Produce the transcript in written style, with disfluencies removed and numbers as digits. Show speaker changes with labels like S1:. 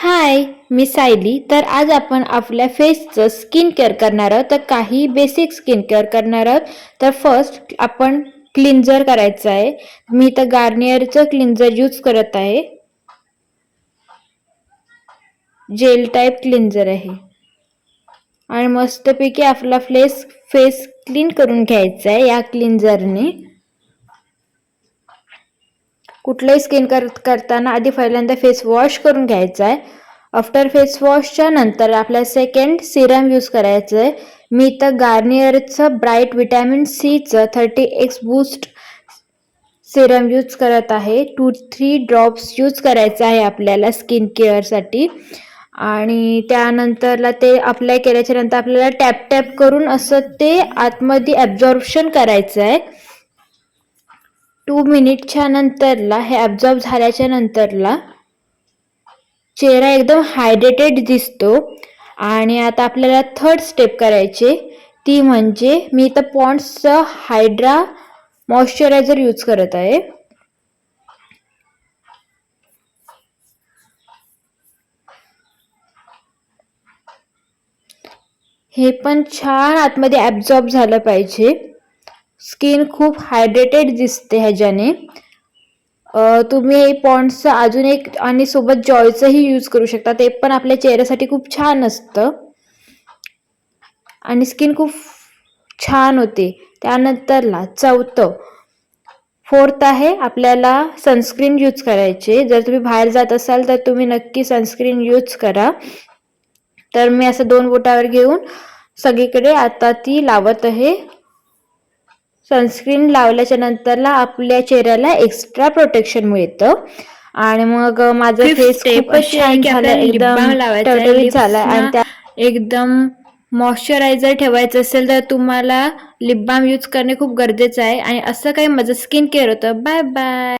S1: हाय, मी सायली. तर आज आपण आपल्या फेसचं स्किन केअर करणार आहोत. तर काही बेसिक स्किन केअर करणार आहोत. तर फर्स्ट आपण क्लिन्झर करायचं आहे. मी तर गार्नियरचं क्लिन्झर यूज करत आहे. जेल टाईप क्लिन्झर आहे आणि मस्तपैकी आपला फेस क्लीन करून घ्यायचा आहे या क्लिन्झरने. कुठलंही स्किन करताना आधी पहिल्यांदा फेस वॉश करून घ्यायचा आहे. आफ्टर फेस वॉशच्या नंतर आपल्याला सेकंड सिरम यूज करायचं आहे. मी तर गार्नियरचं ब्राईट विटॅमिन सीचं 30x बूस्ट सिरम यूज करत आहे. 2-3 ड्रॉप्स यूज करायचं आहे आपल्याला स्किन केअरसाठी. आणि त्यानंतरला ते अप्लाय केल्याच्या नंतर आपल्याला टॅप टॅप करून असं ते आतमध्ये ॲब्झॉर्प्शन करायचं आहे. 2 मिनिटच्या नंतरला हे ॲब्झॉर्ब झाल्याच्या नंतरला चेहरा एकदम हायड्रेटेड दिसतो. आणि आता आपल्याला थर्ड स्टेप करायचे, ती म्हणजे मी तर पॉन्ड्सचं हायड्रा मॉइश्चरायझर यूज करत आहे. हे पण छान आतमध्ये ॲब्झॉर्ब झालं पाहिजे. स्किन खूप हायड्रेटेड दिसते ह्याच्याने. तुम्ही पॉन्ड्सचं अजून एक आणि सोबत जॉयचंही यूज करू शकता. ते पण आपल्या चेहऱ्यासाठी खूप छान असतं आणि स्किन खूप छान होते. त्यानंतरला फोर्थ आहे आपल्याला सनस्क्रीन यूज करायचे. जर तुम्ही बाहेर जात असाल तर तुम्ही नक्की सनस्क्रीन यूज करा. तर मी असं 2 बोटावर घेऊन सगळीकडे आता ती लावत आहे. सनस्क्रीन लावल्याच्या नंतरला आपल्या चेहऱ्याला एक्स्ट्रा प्रोटेक्शन मिळतं. आणि मग माझा फेस खूपच छान झाला, एकदम टवटवीत झाला. आणि त्या एकदम मॉइश्चरायझर ठेवायचं असेल तर तुम्हाला लिप बाम यूज करणे खूप गरजेचं आहे. आणि असं काही माझं स्किन केअर होतं. Bye bye.